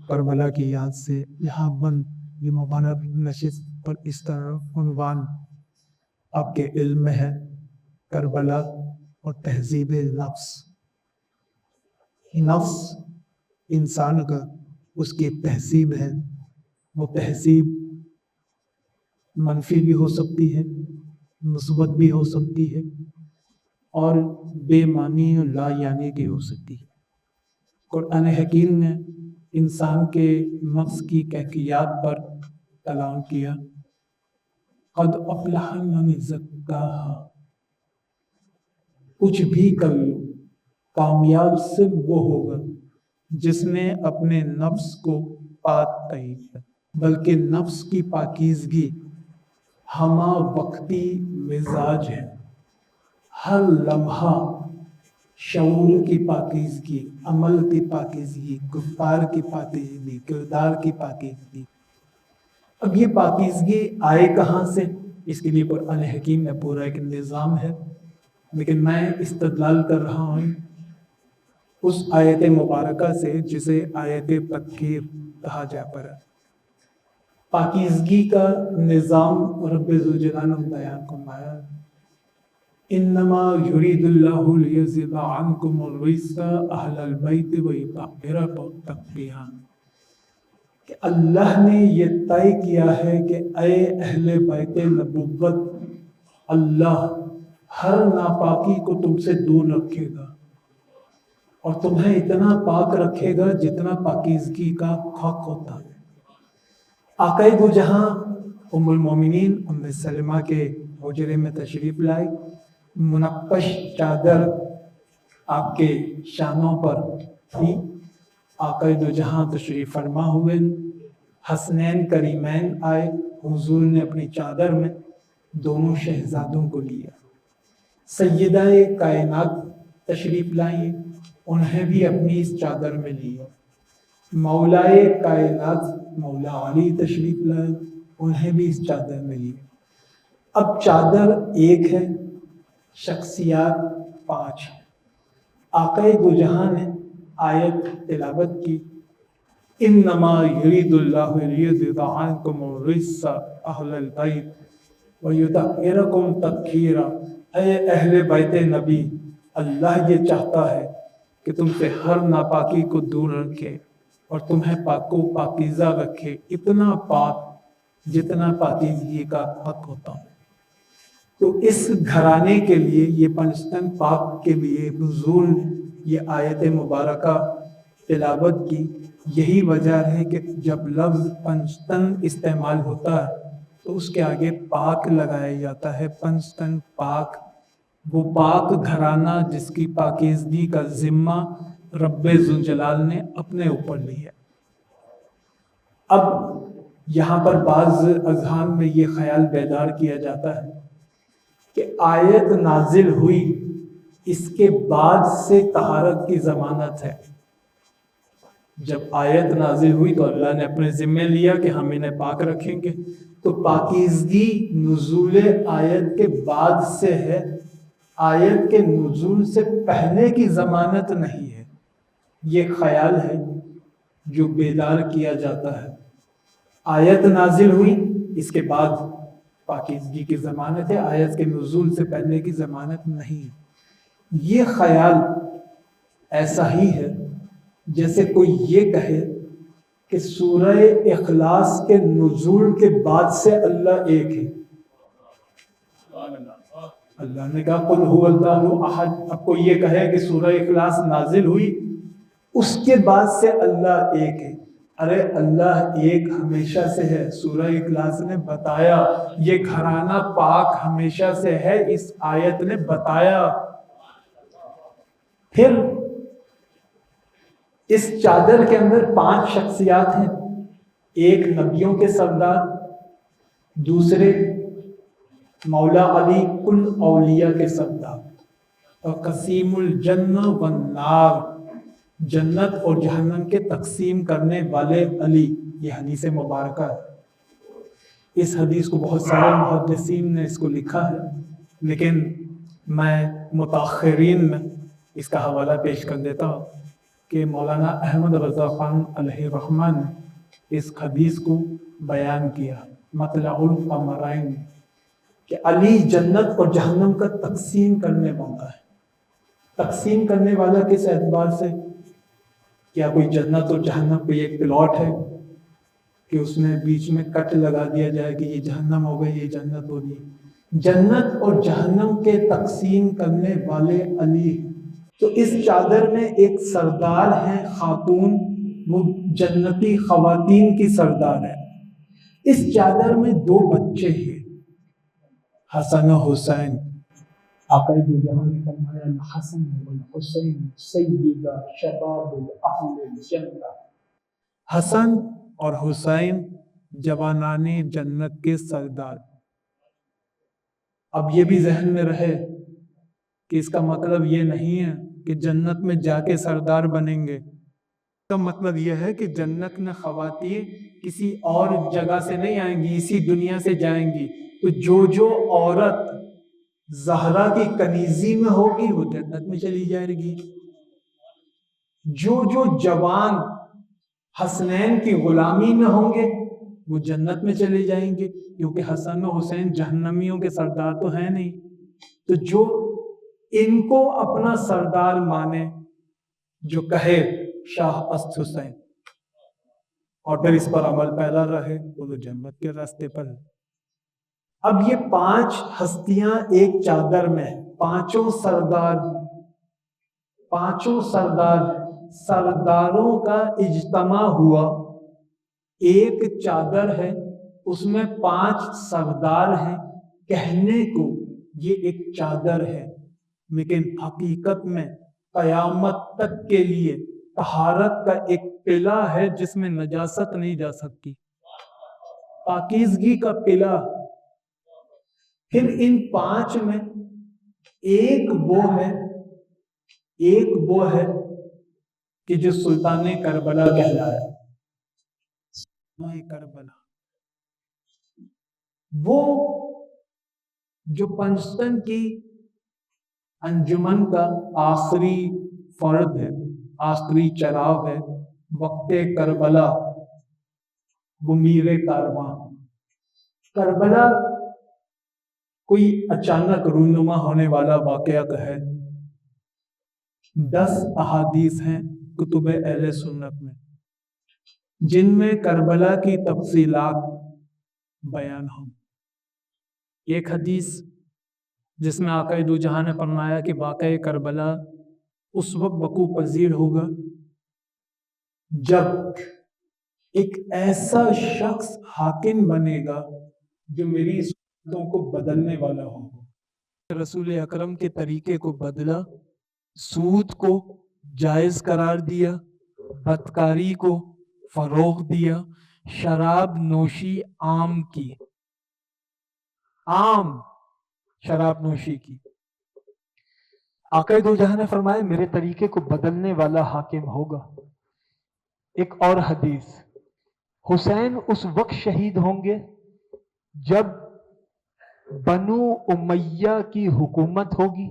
کربلا کی یاد سے یہاں بند یہ مبارک نشست پر اس طرح عنوان آپ کے علم میں ہے، کربلا اور تہذیب نفس۔ نفس انسان کا اس کی تہذیب ہے، وہ تہذیب منفی بھی ہو سکتی ہے، مثبت بھی ہو سکتی ہے، اور بے معنی اور لا یعنی کی ہو سکتی ہے۔ قرآن حکیم نے انسان کے نفس کی کیفیات پر کلام کیا، قد افلح من زکاہا، کچھ بھی کر لو کامیاب صرف وہ ہوگا جس نے اپنے نفس کو پاک کیا، بلکہ نفس کی پاکیزگی ہمہ وقتی مزاج ہے، ہر لمحہ شعور کی پاکیزگی، عمل کی پاکیزگی، گفتار کی پاکیزگی، کردار کی پاکیزگی۔ اب یہ پاکیزگی آئے کہاں سے؟ اس کے لیے قرآن حکیم میں پورا ایک نظام ہے، لیکن میں استدلال کر رہا ہوں اس آیت مبارکہ سے جسے آیت تطہیر کہا جاتا ہے۔ پاکیزگی کا نظام رب ذوالجلال بیان فرمایا، انما یرید اللہ لیذہب عنکم الرجس اہل البیت ویطہرکم تطہیرا، کہ اللہ نے یہ طے کیا ہے کہ اے اہل بیت نبوت، اللہ ہر ناپاکی کو تم سے دور رکھے گا اور تمہیں اتنا پاک رکھے گا جتنا پاکیزگی کا حق ہوتا ہے۔ آقا دو جہاں ام المومنین ام سلمہ کے حجرے میں تشریف لائی، منقش چادر آپ کے شانوں پر تھی، آقا دو جہاں تشریف فرما ہوئے، حسنین کریمین آئے، حضور نے اپنی چادر میں دونوں شہزادوں کو لیا۔ سیدہ کائنات تشریف لائیں، انہیں بھی اپنی اس چادر میں لیا۔ مولائے کائنات مولا علی تشریف لائے، انہیں بھی اس چادر میں لیا۔ اب چادر ایک ہے، شخصیات 5 ہیں۔ آقا دو جہاں نے آیت تلاوت کی، انما یرید اللہ لیذہب عنکم الرجس اہل البیت ویطہرکم تطہیرا، اے اہل بیت نبی، اللہ یہ چاہتا ہے کہ تم سے ہر ناپاکی کو دور رکھے اور تمہیں پاک و پاکیزہ رکھے، اتنا پاک جتنا پاکیزگی کا حق ہوتا ہے۔ تو اس گھرانے کے لیے، یہ پنجتن پاک کے لیے حضور یہ آیت مبارکہ تلاوت کی۔ یہی وجہ ہے کہ جب لفظ پنجتن استعمال ہوتا ہے تو اس کے آگے پاک لگایا جاتا ہے۔ پنجتن پاک، وہ پاک گھرانہ جس کی پاکیزگی کا ذمہ رب ذوالجلال نے اپنے اوپر لیا۔ اب یہاں پر بعض اذہان میں یہ خیال بیدار کیا جاتا ہے کہ آیت نازل ہوئی، اس کے بعد سے طہارت کی ضمانت ہے۔ جب آیت نازل ہوئی تو اللہ نے اپنے ذمہ لیا کہ ہم انہیں پاک رکھیں گے، تو پاکیزگی نزول آیت کے بعد سے ہے، آیت کے نزول سے پہلے کی ضمانت نہیں ہے۔ یہ خیال ہے جو بیدار کیا جاتا ہے۔ آیت نازل ہوئی، اس کے بعد پاکیزگی کی ضمانت ہے، آیت کے نزول سے پہلے کی ضمانت نہیں ہے۔ یہ خیال ایسا ہی ہے جیسے کوئی یہ کہے کہ سورہ اخلاص کے نزول کے بعد سے اللہ ایک ہے۔ اللہ نے کہا قل هو اللہ احد، اب کوئی یہ کہے کہ سورہ اخلاص نازل ہوئی اس کے بعد سے اللہ ایک ہے۔ ارے اللہ ایک ہمیشہ سے ہے، سورہ اخلاص نے بتایا، یہ گھرانہ پاک ہمیشہ سے ہے، اس آیت نے بتایا۔ پھر اس چادر کے اندر 5 شخصیات ہیں، ایک نبیوں کے سردار، دوسرے مولا علی کل اولیاء کے سردار، اور قسیم الجنہ والنار، جنت اور جہنم کے تقسیم کرنے والے علی۔ یہ حدیث مبارکہ ہے۔ اس حدیث کو بہت سارے محدثین نے اس کو لکھا ہے، لیکن میں متاخرین میں اس کا حوالہ پیش کر دیتا ہوں کہ مولانا احمد رضا خان علیہ رحمٰن نے اس حدیث کو بیان کیا مطلع القمرین میں، کہ علی جنت اور جہنم کا تقسیم کرنے والا ہے۔ تقسیم کرنے والا کس اعتبار سے؟ کیا کوئی جنت اور جہنم کوئی ایک پلاٹ ہے کہ اس میں بیچ میں کٹ لگا دیا جائے کہ یہ جہنم ہو گئی یہ جنت ہو گئی؟ جنت اور جہنم کے تقسیم کرنے والے علی۔ تو اس چادر میں ایک سردار ہے خاتون، وہ جنتی خواتین کی سردار ہے۔ اس چادر میں 2 بچے ہیں، حسن و حسین۔ آقا دو جہاں نے فرمایا الحسن والحسین سیدا شباب اہل الجنہ۔ حسن اور حسین جوانان جنت کے سردار۔ اب یہ بھی ذہن میں رہے کہ اس کا مطلب یہ نہیں ہے کہ جنت میں جا کے سردار بنیں گے۔ اس کا مطلب یہ ہے کہ جنت میں خواتین کسی اور جگہ سے نہیں آئیں گی، اسی دنیا سے جائیں گی۔ تو جو عورت زہرا کی کنیزی میں ہوگی وہ جنت میں چلی جائے گی۔ جو جوان حسنین کی غلامی میں ہوں گے وہ جنت میں چلے جائیں گے، کیونکہ حسن و حسین جہنمیوں کے سردار تو ہیں نہیں۔ تو جو ان کو اپنا سردار مانے، جو کہے شاہ است حسین اور پھر اس پر عمل پیدا رہے، وہ جنت کے راستے پر ہے۔ اب یہ 5 ہستیاں ایک چادر میں، پانچوں سرداروں کا اجتماع ہوا، ایک چادر ہے، اس میں 5 سردار ہیں۔ کہنے کو یہ ایک چادر ہے، لیکن حقیقت میں قیامت تک کے لیے طہارت کا ایک قلعہ ہے جس میں نجاست نہیں جا سکتی، پاکیزگی کا قلعہ۔ پھر ان 5 میں ایک وہ ہے کہ جو سلطان کربلا کہلایا۔ کربلا وہ جو پنجتن کی انجمن کا آخری فرد ہے، آخری چراغ ہے، وقت کربلا، وہ میر کارواں۔ کربلا کوئی اچانک رونما ہونے والا واقعہ ہے۔ 10 احادیث ہیں کتب اہل سنت میں جن میں کربلا کی تفصیلات بیان ہوں۔ ایک حدیث جس میں آقا دو جہاں نے فرمایا کہ واقعہ کربلا اس وقت وقوع پذیر ہوگا جب ایک ایسا شخص حاکم بنے گا جو میری سنتوں کو بدلنے والا ہوگا۔ رسول اکرم کے طریقے کو بدلا، سود کو جائز قرار دیا، بدکاری کو فروغ دیا، شراب نوشی عام کی، عام شراب نوشی کی۔ آقا دو جہاں نے فرمایا میرے طریقے کو بدلنے والا حاکم ہوگا۔ ایک اور حدیث، حسین اس وقت شہید ہوں گے جب بنو امیہ کی حکومت ہوگی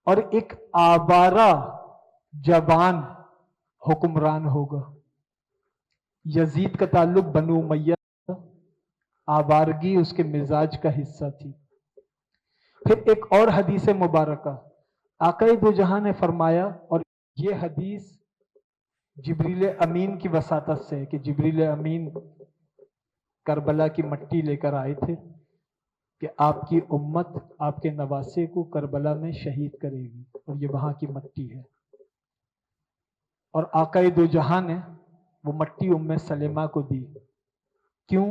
اور ایک آوارہ جبان حکمران ہوگا۔ یزید کا تعلق بنو امیہ، آوارگی اس کے مزاج کا حصہ تھی۔ پھر ایک اور حدیث مبارکہ آقا دو جہاں نے فرمایا، اور یہ حدیث جبریل امین کی وساطت سے ہے کہ جبریل امین کربلا کی مٹی لے کر آئے تھے کہ آپ کی امت آپ کے نواسے کو کربلا میں شہید کرے گی، اور یہ وہاں کی مٹی ہے۔ اور آقا دو جہاں نے وہ مٹی ام سلمہ کو دی۔ کیوں؟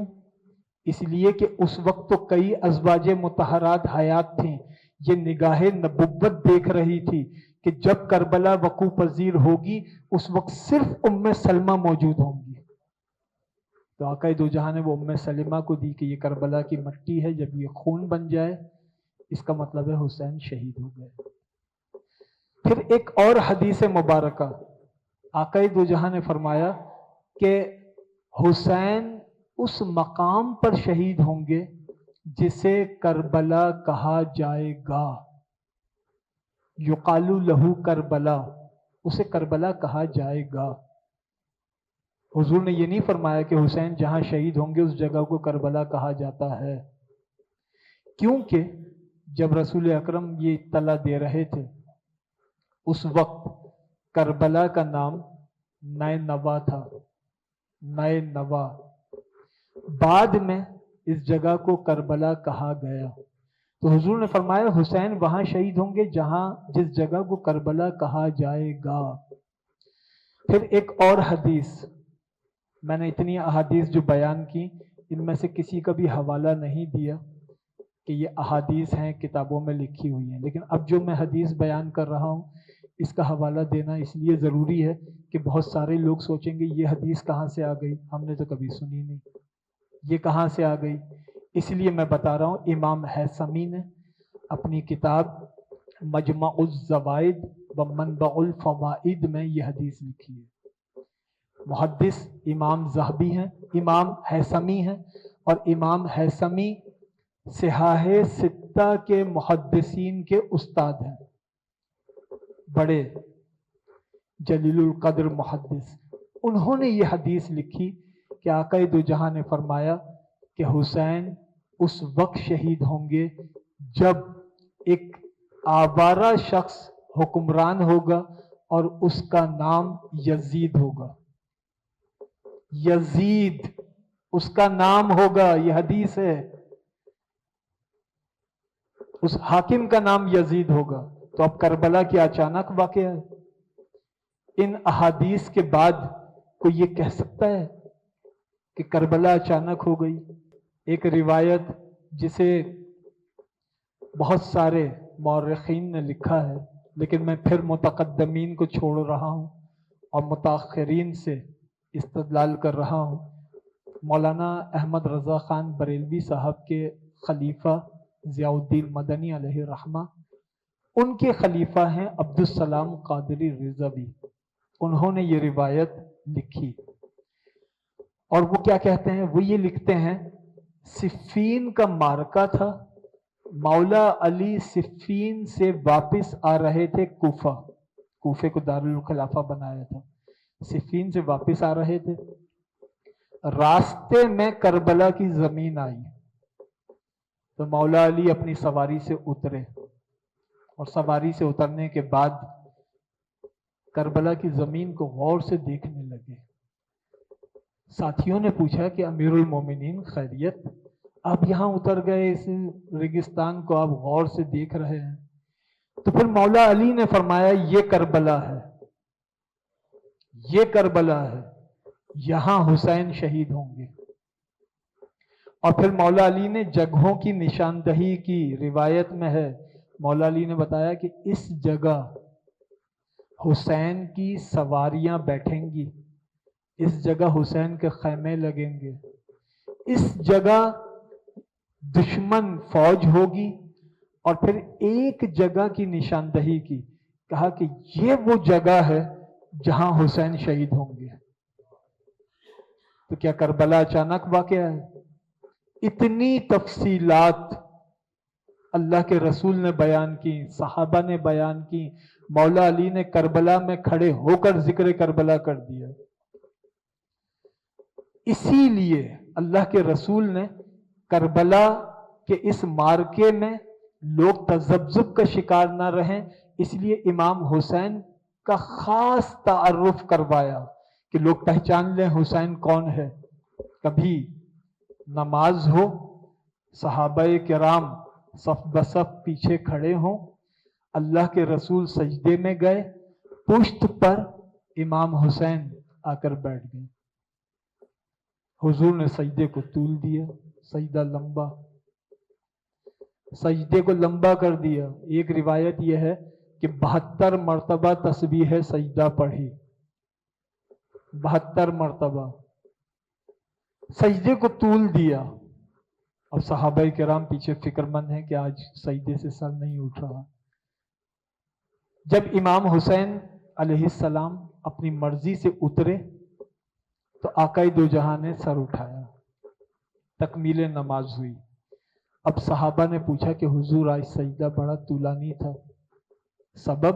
اس لیے کہ اس وقت تو کئی ازواج مطہرات حیات تھیں، یہ نگاہ نبوت دیکھ رہی تھی کہ جب کربلا وقوع پذیر ہوگی اس وقت صرف ام سلمہ موجود ہوں گی۔ تو آقا دو جہاں نے وہ ام سلمہ کو دی کہ یہ کربلا کی مٹی ہے، جب یہ خون بن جائے اس کا مطلب ہے حسین شہید ہو گئے۔ پھر ایک اور حدیث مبارکہ آقا دو جہاں نے فرمایا کہ حسین اس مقام پر شہید ہوں گے جسے کربلا کہا جائے گا، یقال لہو کربلا، اسے کربلا کہا جائے گا۔ حضور نے یہ نہیں فرمایا کہ حسین جہاں شہید ہوں گے اس جگہ کو کربلا کہا جاتا ہے، کیونکہ جب رسول اکرم یہ اطلاع دے رہے تھے اس وقت کربلا کا نام نئے نوا تھا، نئے نوا۔ بعد میں اس جگہ کو کربلا کہا گیا، تو حضور نے فرمایا حسین وہاں شہید ہوں گے جس جگہ کو کربلا کہا جائے گا۔ پھر ایک اور حدیث، میں نے اتنی احادیث جو بیان کی ان میں سے کسی کا بھی حوالہ نہیں دیا کہ یہ احادیث ہیں کتابوں میں لکھی ہوئی ہیں، لیکن اب جو میں حدیث بیان کر رہا ہوں اس کا حوالہ دینا اس لیے ضروری ہے کہ بہت سارے لوگ سوچیں گے یہ حدیث کہاں سے آ گئی، ہم نے تو کبھی سنی نہیں، یہ کہاں سے آ گئی؟ اس لیے میں بتا رہا ہوں، امام حیثمی نے اپنی کتاب مجمع الزوائد و منبع الفوائد میں یہ حدیث لکھی ہے۔ محدث امام ذہبی ہیں، امام حیثمی ہیں، اور امام حیثمی صحاح ستہ کے محدثین کے استاد ہیں، بڑے جلیل القدر محدث۔ انہوں نے یہ حدیث لکھی کہ آقا دو جہاں نے فرمایا کہ حسین اس وقت شہید ہوں گے جب ایک آوارہ شخص حکمران ہوگا اور اس کا نام یزید ہوگا، یزید اس کا نام ہوگا، یہ حدیث ہے، اس حاکم کا نام یزید ہوگا۔ تو اب کربلا کی اچانک واقعہ ہے، ان احادیث کے بعد کوئی یہ کہہ سکتا ہے کہ کربلا اچانک ہو گئی؟ ایک روایت جسے بہت سارے مورخین نے لکھا ہے، لیکن میں پھر متقدمین کو چھوڑ رہا ہوں اور متاخرین سے استدلال کر رہا ہوں۔ مولانا احمد رضا خان بریلوی صاحب کے خلیفہ ضیاء الدین مدنی علیہ رحمہ، ان کے خلیفہ ہیں عبدالسلام قادری رضوی، انہوں نے یہ روایت لکھی اور وہ کیا کہتے ہیں؟ وہ یہ لکھتے ہیں صفین کا معرکہ تھا، مولا علی صفین سے واپس آ رہے تھے کوفے کو دارالخلافہ بنایا تھا، صفین سے واپس آ رہے تھے، راستے میں کربلا کی زمین آئی تو مولا علی اپنی سواری سے اترے اور سواری سے اترنے کے بعد کربلا کی زمین کو غور سے دیکھنے لگے۔ ساتھیوں نے پوچھا کہ امیر المومنین خیریت، آپ یہاں اتر گئے، اس ریگستان کو آپ غور سے دیکھ رہے ہیں؟ تو پھر مولا علی نے فرمایا یہ کربلا ہے، یہ کربلا ہے، یہاں حسین شہید ہوں گے۔ اور پھر مولا علی نے جگہوں کی نشاندہی کی، روایت میں ہے مولا علی نے بتایا کہ اس جگہ حسین کی سواریاں بیٹھیں گی، اس جگہ حسین کے خیمے لگیں گے، اس جگہ دشمن فوج ہوگی، اور پھر ایک جگہ کی نشاندہی کی، کہا کہ یہ وہ جگہ ہے جہاں حسین شہید ہوں گے۔ تو کیا کربلا اچانک واقعہ ہے؟ اتنی تفصیلات اللہ کے رسول نے بیان کی، صحابہ نے بیان کی، مولا علی نے کربلا میں کھڑے ہو کر ذکر کربلا کر دیا۔ اسی لیے اللہ کے رسول نے کربلا کے اس مارکے میں لوگ تذبذب کا شکار نہ رہیں، اس لیے امام حسین کا خاص تعارف کروایا کہ لوگ پہچان لیں حسین کون ہے۔ کبھی نماز ہو، صحابہ کرام صف بصف پیچھے کھڑے ہوں، اللہ کے رسول سجدے میں گئے، پشت پر امام حسین آ کر بیٹھ گئے، حضور نے سجدے کو طول دیا، سجدہ لمبا، سجدے کو لمبا کر دیا۔ ایک روایت یہ ہے کہ 72 مرتبہ تسبیح سجدہ پڑھی، 72 مرتبہ سجدے کو طول دیا، اور صحابہ کرام پیچھے فکر مند ہیں کہ آج سجدے سے سر نہیں اٹھ رہا۔ جب امام حسین علیہ السلام اپنی مرضی سے اترے تو آقا دو جہاں نے سر اٹھایا، تکمیل نماز ہوئی۔ اب صحابہ نے پوچھا کہ حضور آج سجدہ بڑا طولانی تھا، سبب؟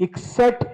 61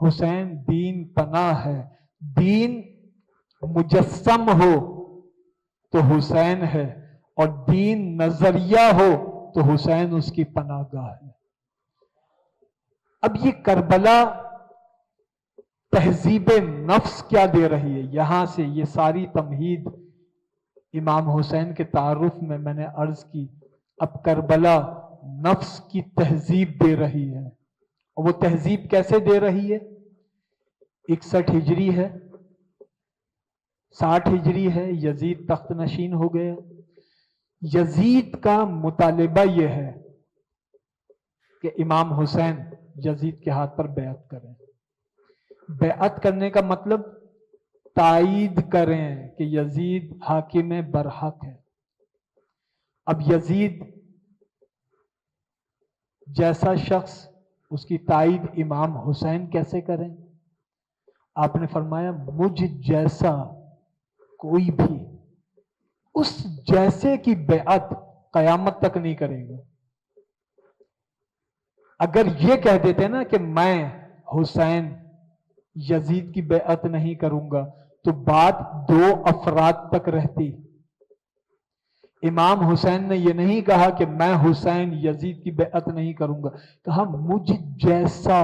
حسین دین پناہ ہے، دین مجسم ہو تو حسین ہے، اور دین نظریہ ہو تو حسین اس کی پناہ گاہ ہے۔ اب یہ کربلا تہذیب نفس کیا دے رہی ہے؟ یہاں سے یہ ساری تمہید امام حسین کے تعارف میں نے عرض کی۔ اب کربلا نفس کی تہذیب دے رہی ہے، اور وہ تہذیب کیسے دے رہی ہے؟ 61 ہجری ہے، 60 ہجری ہے، یزید تخت نشین ہو گیا۔ یزید کا مطالبہ یہ ہے کہ امام حسین یزید کے ہاتھ پر بیعت کریں۔ بیعت کرنے کا مطلب تائید کریں کہ یزید حاکم برحق ہے۔ اب یزید جیسا شخص، اس کی تائید امام حسین کیسے کریں؟ آپ نے فرمایا مجھ جیسا کوئی بھی اس جیسے کی بیعت قیامت تک نہیں کرے گا۔ اگر یہ کہہ دیتے نا کہ میں حسین یزید کی بیعت نہیں کروں گا تو بات 2 افراد تک رہتی۔ امام حسین نے یہ نہیں کہا کہ میں حسین یزید کی بیعت نہیں کروں گا، کہا مجھ جیسا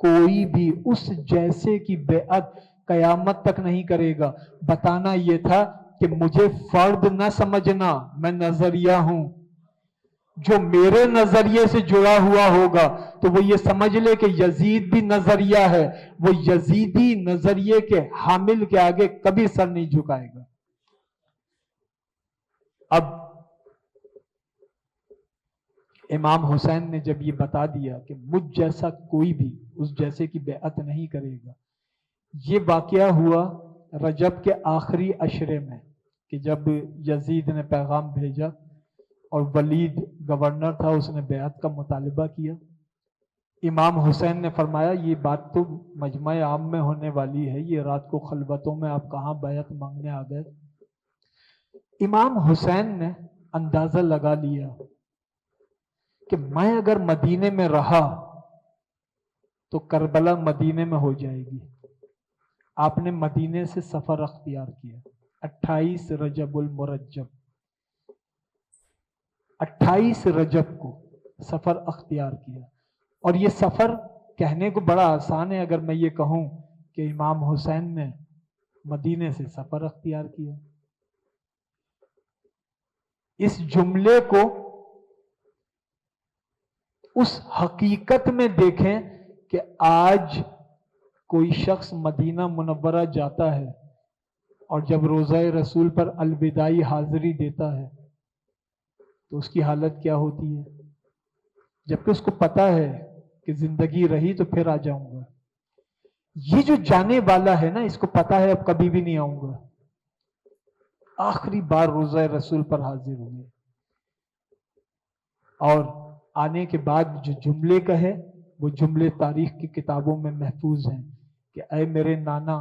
کوئی بھی اس جیسے کی بیعت قیامت تک نہیں کرے گا۔ بتانا یہ تھا کہ مجھے فرد نہ سمجھنا، میں نظریہ ہوں، جو میرے نظریے سے جڑا ہوا ہوگا تو وہ یہ سمجھ لے کہ یزید بھی نظریہ ہے، وہ یزیدی نظریے کے حامل کے آگے کبھی سر نہیں جھکائے گا۔ اب امام حسین نے جب یہ بتا دیا کہ مجھ جیسا کوئی بھی اس جیسے کی بیعت نہیں کرے گا، یہ واقعہ ہوا رجب کے آخری عشرے میں، کہ جب یزید نے پیغام بھیجا اور ولید گورنر تھا، اس نے بیعت کا مطالبہ کیا۔ امام حسین نے فرمایا یہ بات تو مجمع عام میں ہونے والی ہے، یہ رات کو خلوتوں میں آپ کہاں بیعت مانگنے آ گئے؟ امام حسین نے اندازہ لگا لیا کہ میں اگر مدینے میں رہا تو کربلا مدینے میں ہو جائے گی۔ آپ نے مدینے سے سفر اختیار کیا 28 رجب المرجب، 28 رجب کو سفر اختیار کیا۔ اور یہ سفر کہنے کو بڑا آسان ہے، اگر میں یہ کہوں کہ امام حسین نے مدینے سے سفر اختیار کیا۔ اس جملے کو اس حقیقت میں دیکھیں کہ آج کوئی شخص مدینہ منورہ جاتا ہے اور جب روضہ رسول پر الوداعی حاضری دیتا ہے تو اس کی حالت کیا ہوتی ہے؟ جبکہ اس کو پتا ہے کہ زندگی رہی تو پھر آ جاؤں گا۔ یہ جو جانے والا ہے نا، اس کو پتا ہے اب کبھی بھی نہیں آؤں گا، آخری بار روضہ رسول پر حاضر ہوئے، اور آنے کے بعد جو جملے کہے وہ جملے تاریخ کی کتابوں میں محفوظ ہیں کہ اے میرے نانا،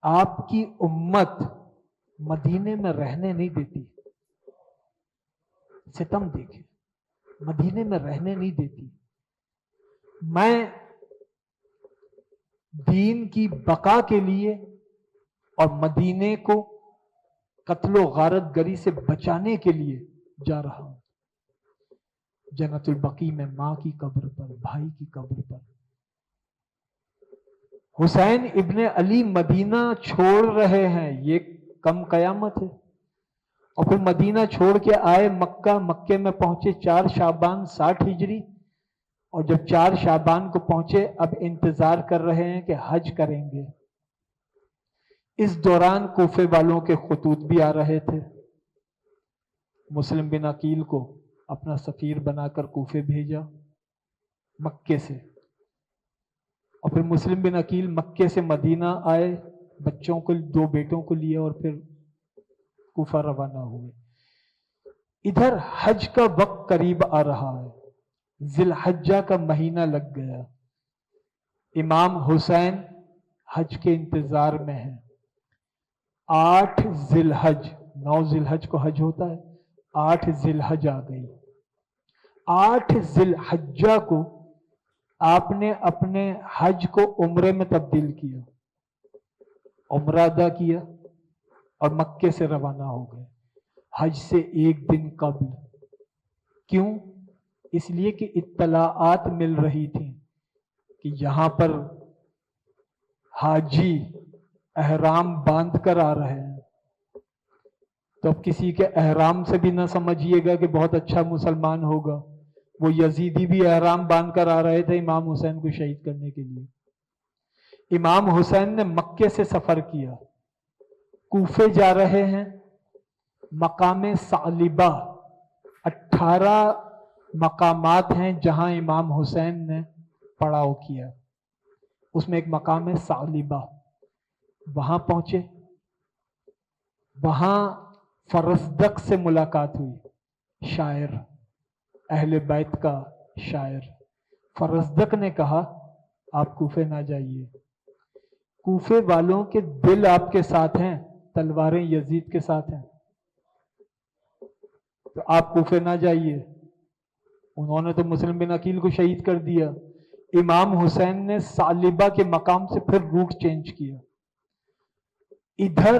آپ کی امت مدینے میں رہنے نہیں دیتی۔ ستم دیکھیں، مدینے میں رہنے نہیں دیتی۔ میں دین کی بقا کے لیے اور مدینے کو قتل و غارت گری سے بچانے کے لیے جا رہا ہوں۔ جنت البقیع میں ماں کی قبر پر، بھائی کی قبر پر۔ حسین ابن علی مدینہ چھوڑ رہے ہیں، یہ کم قیامت ہے۔ اور پھر مدینہ چھوڑ کے آئے مکہ، مکے میں پہنچے 4 شعبان 60 ہجری، اور جب 4 شعبان کو پہنچے اب انتظار کر رہے ہیں کہ حج کریں گے۔ اس دوران کوفے والوں کے خطوط بھی آ رہے تھے۔ مسلم بن عقیل کو اپنا سفیر بنا کر کوفے بھیجا مکے سے، اور پھر مسلم بن عقیل مکے سے مدینہ آئے، بچوں کو 2 بیٹوں کو لیا اور پھر کوفہ روانہ ہوئے۔ ادھر حج کا وقت قریب آ رہا ہے، ذی الحجہ کا مہینہ لگ گیا۔ امام حسین حج کے انتظار میں ہیں۔ 8 ذی الحج، 9 ذی الحج کو حج ہوتا ہے، 8 ذی الحج آ گئی۔ 8 ذی الحجہ کو آپ نے اپنے حج کو عمرے میں تبدیل کیا، عمرہ ادا کیا اور مکے سے روانہ ہو گئے حج سے ایک دن قبل۔ کیوں؟ اس لیے کہ اطلاعات مل رہی تھیں کہ یہاں پر حاجی احرام باندھ کر آ رہے ہیں، تو اب کسی کے احرام سے بھی نہ سمجھیے گا کہ بہت اچھا مسلمان ہوگا۔ وہ یزیدی بھی احرام باندھ کر آ رہے تھے امام حسین کو شہید کرنے کے لیے۔ امام حسین نے مکے سے سفر کیا، کوفے جا رہے ہیں، مقام ثعلبہ 18 مقامات ہیں جہاں امام حسین نے پڑاؤ کیا، اس میں ایک مقام ثعلبہ، وہاں پہنچے، وہاں فرزدق سے ملاقات ہوئی، شاعر اہل بیت کا شاعر۔ فرزدق نے کہا آپ کوفے نہ جائیے، کوفے والوں کے دل آپ کے ساتھ ہیں، تلواریں یزید کے ساتھ ہیں، تو آپ کوفے نہ جائیے۔ انہوں نے تو مسلم بن عقیل کو شہید کر دیا۔ امام حسین نے ثعلبہ کے مقام سے پھر روٹ چینج کیا، ادھر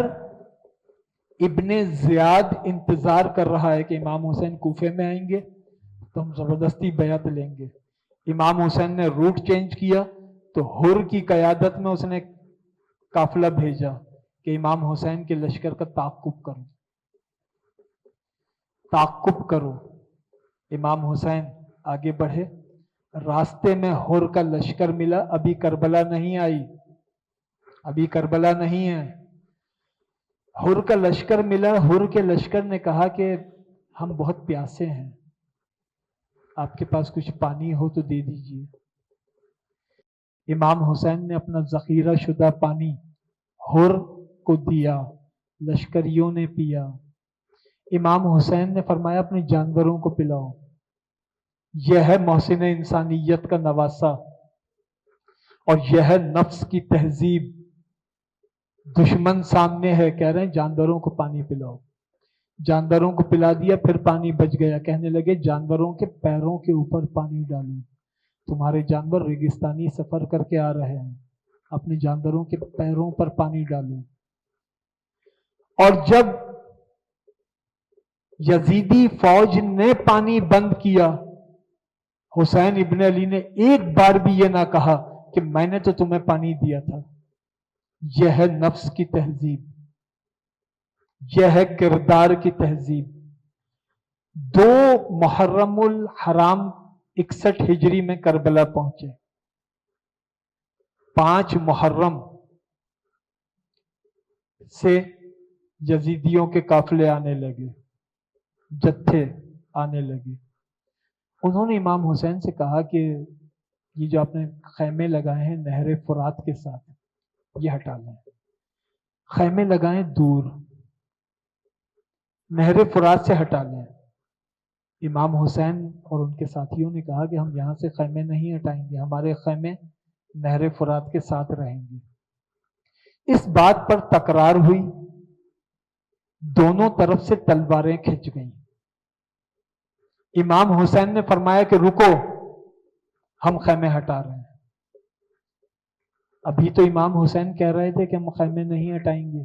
ابن زیاد انتظار کر رہا ہے کہ امام حسین کوفے میں آئیں گے تو ہم زبردستی بیعت لیں گے۔ امام حسین نے روٹ چینج کیا تو حر کی قیادت میں اس نے قافلہ بھیجا کہ امام حسین کے لشکر کا تعاقب کرو۔ امام حسین آگے بڑھے، راستے میں حر کا لشکر ملا، ابھی کربلا نہیں آئی، ابھی کربلا نہیں ہے۔ حر کا لشکر ملا، حر کے لشکر نے کہا کہ ہم بہت پیاسے ہیں، آپ کے پاس کچھ پانی ہو تو دے دیجیے۔ امام حسین نے اپنا ذخیرہ شدہ پانی حر کو دیا، لشکریوں نے پیا۔ امام حسین نے فرمایا اپنے جانوروں کو پلاؤ، یہ ہے محسن انسانیت کا نواسہ اور یہ ہے نفس کی تہذیب۔ دشمن سامنے ہے، کہہ رہے ہیں جانوروں کو پانی پلاؤ، جانوروں کو پلا دیا، پھر پانی بچ گیا، کہنے لگے جانوروں کے پیروں کے اوپر پانی ڈالو، تمہارے جانور ریگستانی سفر کر کے آ رہے ہیں، اپنے جانوروں کے پیروں پر پانی ڈالو۔ اور جب یزیدی فوج نے پانی بند کیا، حسین ابن علی نے ایک بار بھی یہ نہ کہا کہ میں نے تو تمہیں پانی دیا تھا۔ یہ ہے نفس کی تہذیب، یہ ہے کردار کی تہذیب۔ 2 محرم الحرام 61 ہجری میں کربلا پہنچے، 5 محرم سے یزیدیوں کے قافلے آنے لگے، جتھے آنے لگے۔ انہوں نے امام حسین سے کہا کہ یہ جو آپ نے خیمے لگائے ہیں نہر فرات کے ساتھ، یہ ہٹا لیں، خیمے لگائیں دور، نہر فرات سے ہٹا لیں۔ امام حسین اور ان کے ساتھیوں نے کہا کہ ہم یہاں سے خیمے نہیں ہٹائیں گے، ہمارے خیمے نہر فرات کے ساتھ رہیں گے۔ اس بات پر تکرار ہوئی، دونوں طرف سے تلواریں کھنچ گئیں۔ امام حسین نے فرمایا کہ رکو، ہم خیمے ہٹا رہے ہیں۔ ابھی تو امام حسین کہہ رہے تھے کہ ہم خیمے نہیں ہٹائیں گے،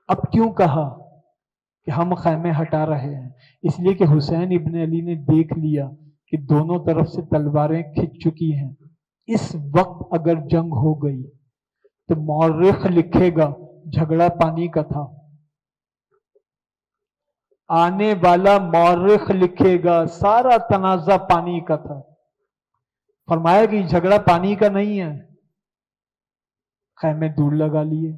اب کیوں کہا کہ ہم خیمے ہٹا رہے ہیں؟ اس لیے کہ حسین ابن علی نے دیکھ لیا کہ دونوں طرف سے تلواریں کھنچ چکی ہیں، اس وقت اگر جنگ ہو گئی تو مورخ لکھے گا جھگڑا پانی کا تھا، آنے والا مورخ لکھے گا سارا تنازع پانی کا تھا۔ فرمایا کہ جھگڑا پانی کا نہیں ہے، خیمے دور لگا لیے۔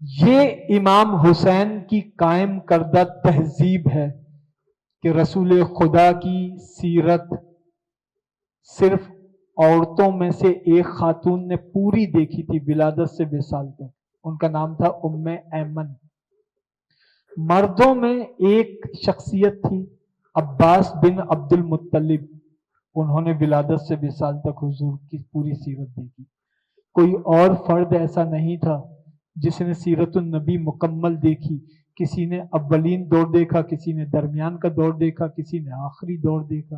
یہ امام حسین کی قائم کردہ تہذیب ہے کہ رسول خدا کی سیرت صرف عورتوں میں سے ایک خاتون نے پوری دیکھی تھی ولادت سے وصال تک، ان کا نام تھا ام ایمن۔ مردوں میں ایک شخصیت تھی عباس بن عبد المطلب، انہوں نے ولادت سے وصال تک حضور کی پوری سیرت دیکھی۔ کوئی اور فرد ایسا نہیں تھا جس نے سیرت النبی مکمل دیکھی، کسی نے اولین دور دیکھا، کسی نے درمیان کا دور دیکھا، کسی نے آخری دور دیکھا۔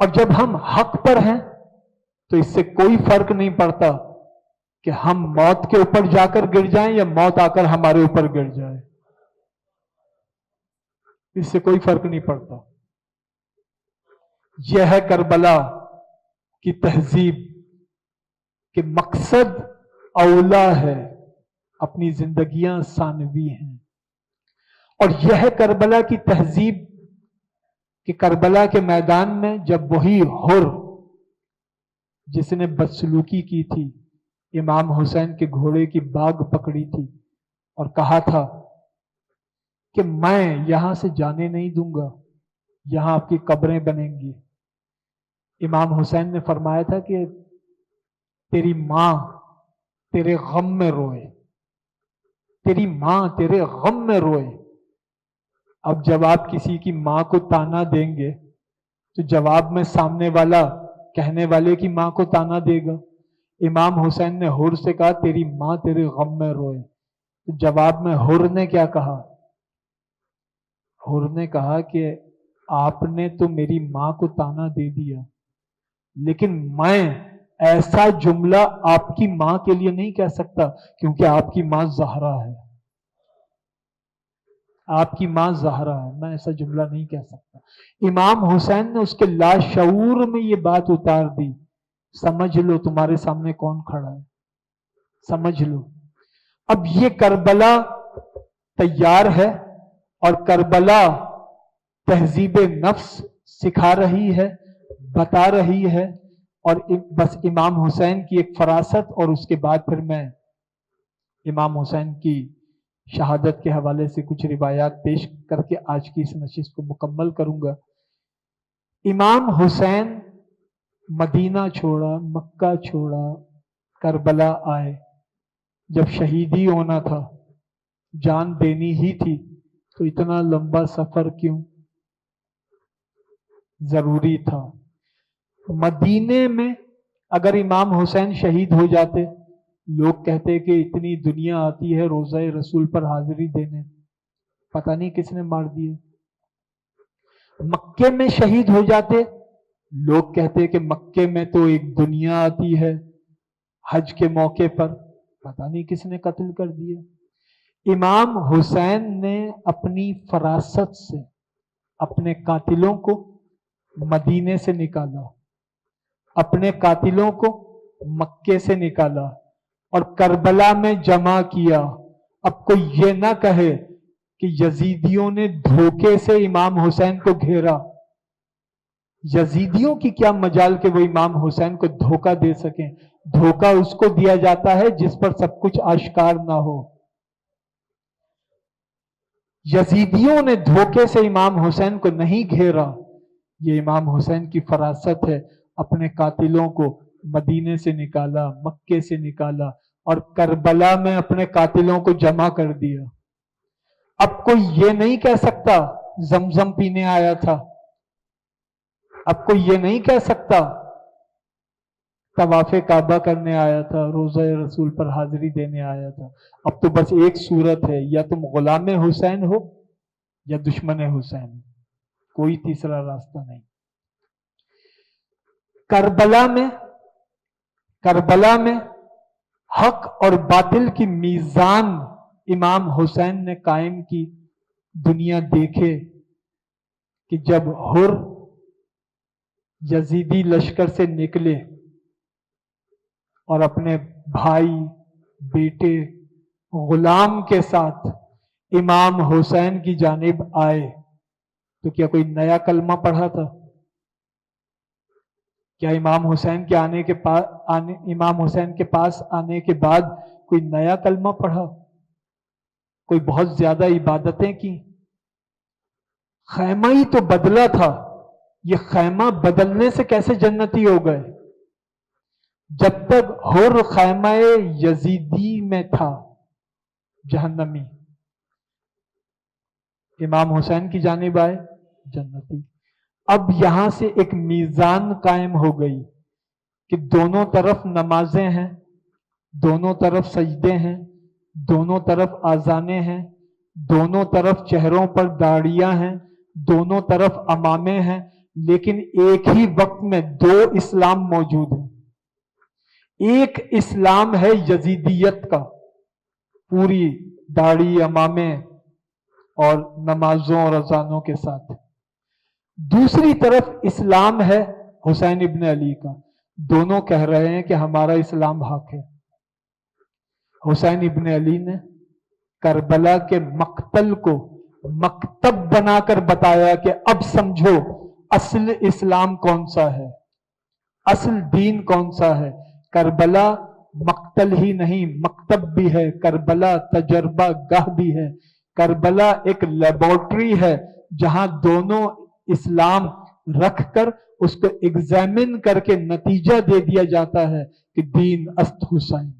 اور جب ہم حق پر ہیں تو اس سے کوئی فرق نہیں پڑتا کہ ہم موت کے اوپر جا کر گر جائیں یا موت آ کر ہمارے اوپر گر جائے، اس سے کوئی فرق نہیں پڑتا۔ یہ ہے کربلا کی تہذیب کہ مقصد اولا ہے، اپنی زندگیاں ثانوی ہیں۔ اور یہ ہے کربلا کی تہذیب کہ کربلا کے میدان میں جب وہی حر جس نے بدسلوکی کی تھی، امام حسین کے گھوڑے کی باگ پکڑی تھی اور کہا تھا کہ میں یہاں سے جانے نہیں دوں گا، یہاں آپ کی قبریں بنیں گی، امام حسین نے فرمایا تھا کہ تیری ماں تیرے غم میں روئے، تیری ماں تیرے غم میں روئے۔ اب جب آپ کسی کی ماں کو تانا دیں گے تو جواب میں سامنے والا کہنے والے کی ماں کو تانا دے گا۔ امام حسین نے حر سے کہا تیری ماں تیرے غم میں روئے، تو جواب میں حر نے کیا کہا؟ حر نے کہا کہ آپ نے تو میری ماں کو تانا دے دیا، لیکن میں ایسا جملہ آپ کی ماں کے لیے نہیں کہہ سکتا، کیونکہ آپ کی ماں زہرا ہے، آپ کی ماں زہرا ہے، میں ایسا جملہ نہیں کہہ سکتا۔ امام حسین نے اس کے لاشعور میں یہ بات اتار دی، سمجھ لو تمہارے سامنے کون کھڑا ہے، سمجھ لو۔ اب یہ کربلا تیار ہے اور کربلا تہذیب نفس سکھا رہی ہے، بتا رہی ہے، اور بس امام حسین کی ایک فراست، اور اس کے بعد پھر میں امام حسین کی شہادت کے حوالے سے کچھ روایات پیش کر کے آج کی اس نشست کو مکمل کروں گا۔ امام حسین مدینہ چھوڑا، مکہ چھوڑا، کربلا آئے، جب شہیدی ہونا تھا، جان دینی ہی تھی، تو اتنا لمبا سفر کیوں؟ ضروری تھا۔ مدینے میں اگر امام حسین شہید ہو جاتے، لوگ کہتے کہ اتنی دنیا آتی ہے روضہ رسول پر حاضری دینے، پتہ نہیں کس نے مار دیے۔ مکے میں شہید ہو جاتے، لوگ کہتے کہ مکے میں تو ایک دنیا آتی ہے حج کے موقع پر، پتہ نہیں کس نے قتل کر دیا۔ امام حسین نے اپنی فراست سے اپنے قاتلوں کو مدینے سے نکالا، اپنے قاتلوں کو مکے سے نکالا اور کربلا میں جمع کیا۔ اب کوئی یہ نہ کہے کہ یزیدیوں نے دھوکے سے امام حسین کو گھیرا، یزیدیوں کی کیا مجال کہ وہ امام حسین کو دھوکہ دے سکیں؟ دھوکہ اس کو دیا جاتا ہے جس پر سب کچھ آشکار نہ ہو۔ یزیدیوں نے دھوکے سے امام حسین کو نہیں گھیرا، یہ امام حسین کی فراست ہے، اپنے قاتلوں کو مدینے سے نکالا، مکے سے نکالا اور کربلا میں اپنے قاتلوں کو جمع کر دیا۔ اب کوئی یہ نہیں کہہ سکتا زمزم پینے آیا تھا، اب کوئی یہ نہیں کہہ سکتا طواف کعبہ کرنے آیا تھا، روضہ رسول پر حاضری دینے آیا تھا۔ اب تو بس ایک صورت ہے، یا تم غلام حسین ہو یا دشمن حسین، کوئی تیسرا راستہ نہیں۔ کربلا میں حق اور باطل کی میزان امام حسین نے قائم کی۔ دنیا دیکھے کہ جب حر یزیدی لشکر سے نکلے اور اپنے بھائی، بیٹے، غلام کے ساتھ امام حسین کی جانب آئے، تو کیا کوئی نیا کلمہ پڑھا تھا؟ کیا امام حسین کے پاس آنے کے بعد کوئی نیا کلمہ پڑھا؟ کوئی بہت زیادہ عبادتیں کی؟ خیمہ ہی تو بدلا تھا، یہ خیمہ بدلنے سے کیسے جنتی ہو گئے؟ جب تک حر خیمہ یزیدی میں تھا جہنمی، امام حسین کی جانب آئے جنتی۔ اب یہاں سے ایک میزان قائم ہو گئی کہ دونوں طرف نمازیں ہیں، دونوں طرف سجدے ہیں، دونوں طرف آذانیں ہیں، دونوں طرف چہروں پر داڑیاں ہیں، دونوں طرف امامے ہیں، لیکن ایک ہی وقت میں دو اسلام موجود ہیں۔ ایک اسلام ہے یزیدیت کا، پوری داڑھی امامے اور نمازوں اور اذانوں کے ساتھ۔ دوسری طرف اسلام ہے حسین ابن علی کا، دونوں کہہ رہے ہیں کہ ہمارا اسلام حق ہے۔ حسین ابن علی نے کربلا کے مقتل کو مکتب بنا کر بتایا کہ اب سمجھو اصل اسلام کون سا ہے، اصل دین کون سا ہے۔ کربلا مقتل ہی نہیں، مکتب بھی ہے، کربلا تجربہ گاہ بھی ہے، کربلا ایک لیبورٹری ہے جہاں دونوں اسلام رکھ کر اس کو ایگزامن کر کے نتیجہ دے دیا جاتا ہے کہ دین است حسین۔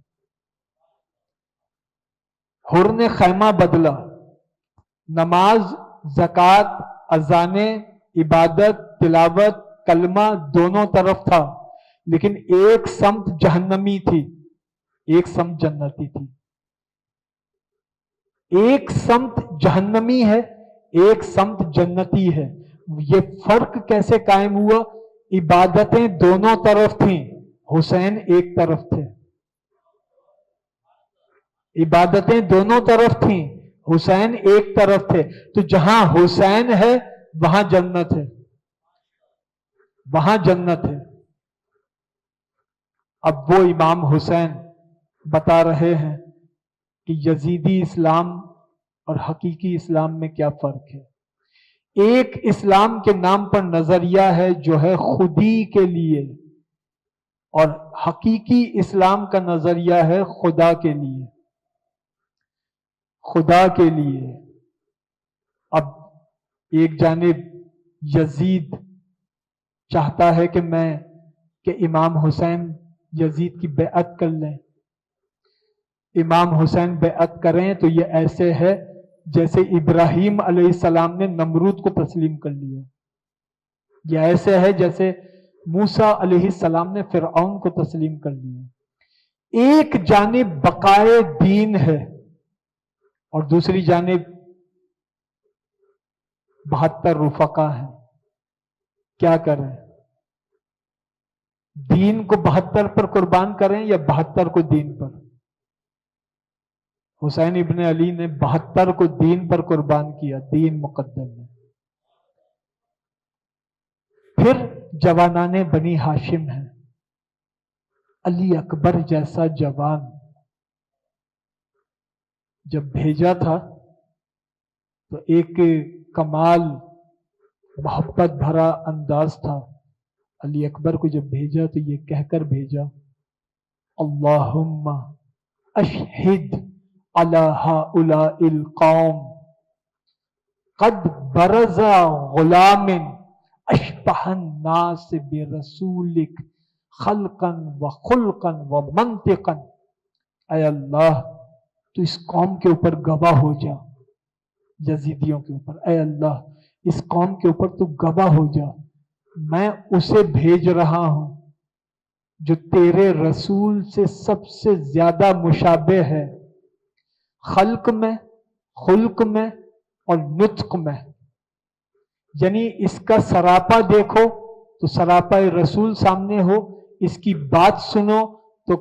حر نے خیمہ بدلا، نماز، زکوٰۃ، اذانیں، عبادت، تلاوت، کلمہ دونوں طرف تھا، لیکن ایک سمت جہنمی تھی، ایک سمت جنتی تھی۔ ایک سمت جہنمی ہے، ایک سمت جنتی ہے۔ یہ فرق کیسے قائم ہوا؟ عبادتیں دونوں طرف تھیں، حسین ایک طرف تھے۔ عبادتیں دونوں طرف تھیں، حسین ایک طرف تھے۔ تو جہاں حسین ہے وہاں جنت ہے، وہاں جنت ہے۔ اب وہ امام حسین بتا رہے ہیں کہ یزیدی اسلام اور حقیقی اسلام میں کیا فرق ہے۔ ایک اسلام کے نام پر نظریہ ہے جو ہے خودی کے لیے، اور حقیقی اسلام کا نظریہ ہے خدا کے لیے، خدا کے لیے۔ اب ایک جانب یزید چاہتا ہے کہ امام حسین یزید کی بیعت کر لیں، امام حسین بیعت کریں تو یہ ایسے ہے جیسے ابراہیم علیہ السلام نے نمرود کو تسلیم کر لیا، یہ ایسے ہے جیسے موسیٰ علیہ السلام نے فرعون کو تسلیم کر لیا۔ ایک جانب بقائے دین ہے اور دوسری جانب 72 رفقا ہیں۔ کیا کریں؟ دین کو 72 پر قربان کریں یا 72 کو دین پر؟ حسین ابن علی نے 72 کو دین پر قربان کیا، دین مقدم ہے۔ پھر جوانان بنی ہاشم ہیں، علی اکبر جیسا جوان جب بھیجا تھا تو ایک کمال محبت بھرا انداز تھا۔ علی اکبر کو جب بھیجا تو یہ کہہ کر بھیجا، اللہم اشہد علی ہؤلاء القوم قد برز غلام اشبہ الناس برسولک خلقا وخلقا ومنطقا۔ اے اللہ تو اس قوم کے اوپر گواہ ہو جا، یزیدیوں کے اوپر، اے اللہ اس قوم کے اوپر تو گواہ ہو جا، میں اسے بھیج رہا ہوں جو تیرے رسول سے سب سے زیادہ مشابہ ہے، خلق میں، خلق میں اور نطق میں۔ یعنی اس کا سراپا دیکھو تو سراپا رسول سامنے ہو، اس کی بات سنو تو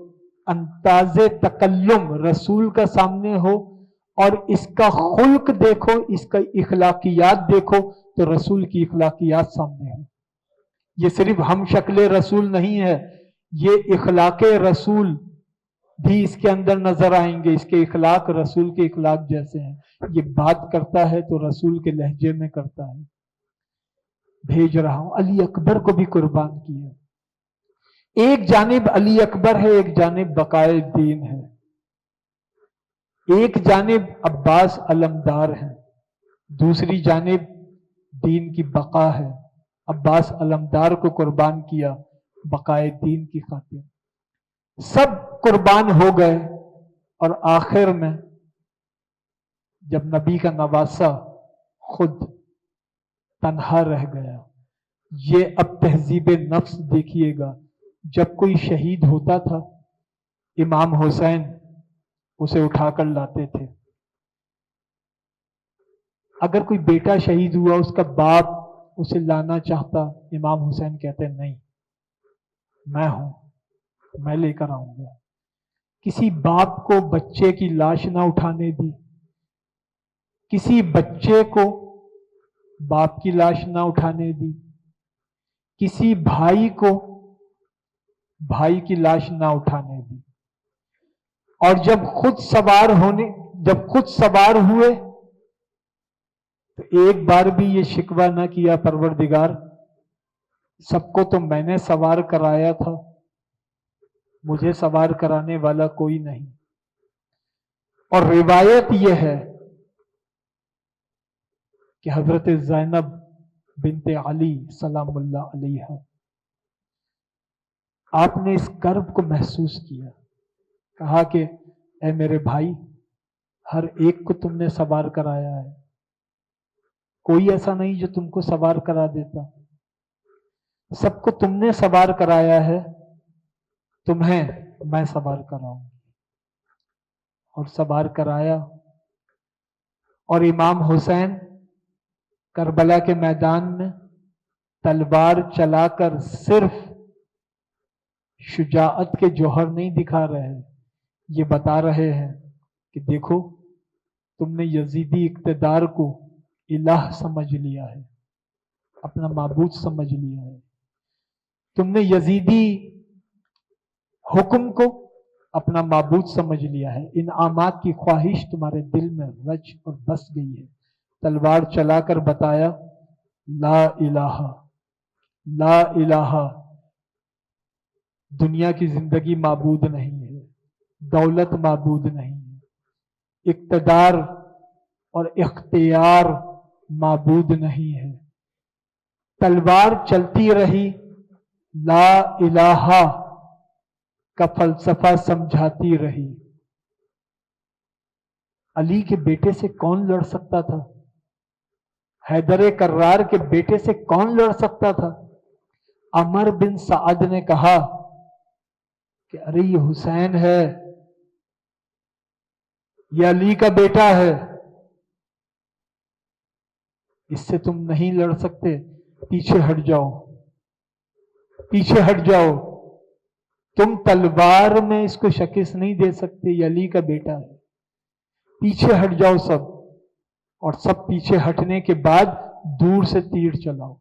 انداز تکلم رسول کا سامنے ہو، اور اس کا خلق دیکھو، اس کا اخلاقیات دیکھو تو رسول کی اخلاقیات سامنے ہو۔ یہ صرف ہم شکل رسول نہیں ہے، یہ اخلاق رسول بھی اس کے اندر نظر آئیں گے، اس کے اخلاق رسول کے اخلاق جیسے ہیں۔ یہ بات کرتا ہے تو رسول کے لہجے میں کرتا ہے۔ بھیج رہا ہوں، علی اکبر کو بھی قربان کیا۔ ایک جانب علی اکبر ہے، ایک جانب بقائے دین ہے، ایک جانب عباس علمدار ہے، دوسری جانب دین کی بقا ہے۔ عباس علمدار کو قربان کیا بقائے دین کی خاطر۔ سب قربان ہو گئے اور آخر میں جب نبی کا نواسا خود تنہا رہ گیا، یہ اب تہذیب نفس دیکھیے گا، جب کوئی شہید ہوتا تھا امام حسین اسے اٹھا کر لاتے تھے۔ اگر کوئی بیٹا شہید ہوا، اس کا باپ اسے لانا چاہتا، امام حسین کہتے نہیں، میں ہوں، میں لے کر آؤں گا۔ کسی باپ کو بچے کی لاش نہ اٹھانے دی، کسی بچے کو باپ کی لاش نہ اٹھانے دی، کسی بھائی کو بھائی کی لاش نہ اٹھانے دی، اور جب خود سوار ہوئے تو ایک بار بھی یہ شکوہ نہ کیا پروردگار سب کو تو میں نے سوار کرایا تھا، مجھے سوار کرانے والا کوئی نہیں۔ اور روایت یہ ہے کہ حضرت زینب بنت علی سلام اللہ علیہ، آپ نے اس کرب کو محسوس کیا، کہا کہ اے میرے بھائی، ہر ایک کو تم نے سوار کرایا ہے، کوئی ایسا نہیں جو تم کو سوار کرا دیتا، سب کو تم نے سوار کرایا ہے، تمہیں میں سوار کراؤں۔ اور سوار کرایا، اور امام حسین کربلا کے میدان میں تلوار چلا کر صرف شجاعت کے جوہر نہیں دکھا رہے ہیں، یہ بتا رہے ہیں کہ دیکھو تم نے یزیدی اقتدار کو الہ سمجھ لیا ہے، اپنا معبود سمجھ لیا ہے، تم نے یزیدی حکم کو اپنا معبود سمجھ لیا ہے، انعامات کی خواہش تمہارے دل میں رچ اور بس گئی ہے۔ تلوار چلا کر بتایا لا الہ، لا الہ، دنیا کی زندگی معبود نہیں ہے، دولت معبود نہیں ہے، اقتدار اور اختیار معبود نہیں ہے۔ تلوار چلتی رہی، لا الہ کا فلسفہ سمجھاتی رہی۔ علی کے بیٹے سے کون لڑ سکتا تھا؟ حیدر کرار کے بیٹے سے کون لڑ سکتا تھا؟ عمر بن سعد نے کہا کہ ارے یہ حسین ہے، یہ علی کا بیٹا ہے، اس سے تم نہیں لڑ سکتے، پیچھے ہٹ جاؤ، پیچھے ہٹ جاؤ، تم تلوار میں اس کو شکست نہیں دے سکتے، یہ علی کا بیٹا ہے، پیچھے ہٹ جاؤ سب۔ اور سب پیچھے ہٹنے کے بعد دور سے تیر چلاؤ،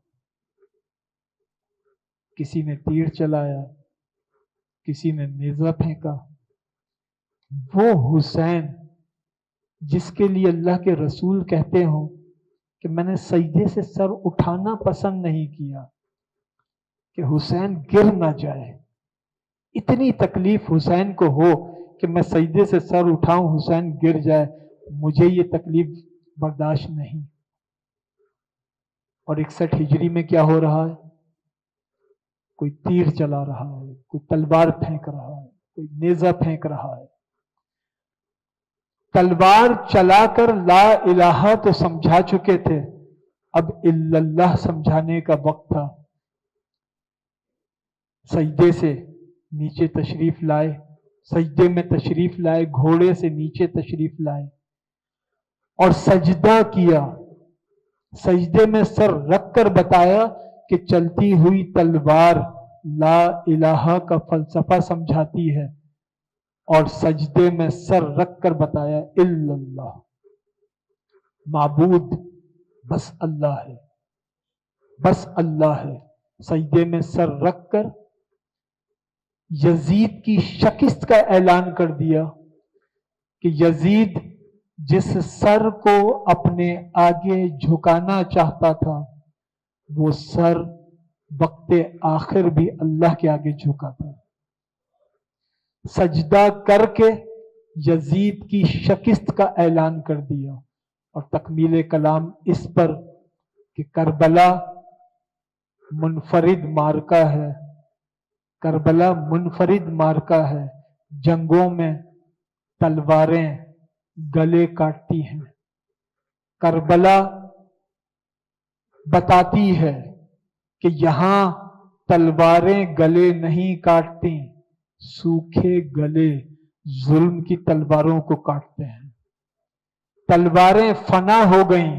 کسی نے تیر چلایا، کسی نے نیزہ پھینکا۔ وہ حسین جس کے لیے اللہ کے رسول کہتے ہوں کہ میں نے سجدے سے سر اٹھانا پسند نہیں کیا کہ حسین گر نہ جائے، اتنی تکلیف حسین کو ہو کہ میں سجدے سے سر اٹھاؤں حسین گر جائے، مجھے یہ تکلیف برداشت نہیں۔ اور 61 ہجری میں کیا ہو رہا ہے؟ کوئی تیر چلا رہا ہے، کوئی تلوار پھینک رہا ہے، کوئی نیزہ پھینک رہا ہے۔ تلوار چلا کر لا الہ تو سمجھا چکے تھے، اب الا اللہ سمجھانے کا وقت تھا۔ سجدے سے نیچے تشریف لائے، سجدے میں تشریف لائے، گھوڑے سے نیچے تشریف لائے اور سجدہ کیا، سجدے میں سر رکھ کر بتایا کہ چلتی ہوئی تلوار لا الہ کا فلسفہ سمجھاتی ہے، اور سجدے میں سر رکھ کر بتایا الا اللہ، معبود بس اللہ ہے، بس اللہ ہے۔ سجدے میں سر رکھ کر یزید کی شکست کا اعلان کر دیا کہ یزید جس سر کو اپنے آگے جھکانا چاہتا تھا وہ سر وقت آخر بھی اللہ کے آگے جھکا تھا۔ سجدہ کر کے یزید کی شکست کا اعلان کر دیا، اور تکمیل کلام اس پر کہ کربلا منفرد مارکہ ہے، کربلا منفرد مارکہ ہے، جنگوں میں تلواریں گلے کاٹتی ہیں، کربلا بتاتی ہے کہ یہاں تلواریں گلے نہیں کاٹتی، سوکھے گلے ظلم کی تلواروں کو کاٹتے ہیں۔ تلواریں فنا ہو گئیں،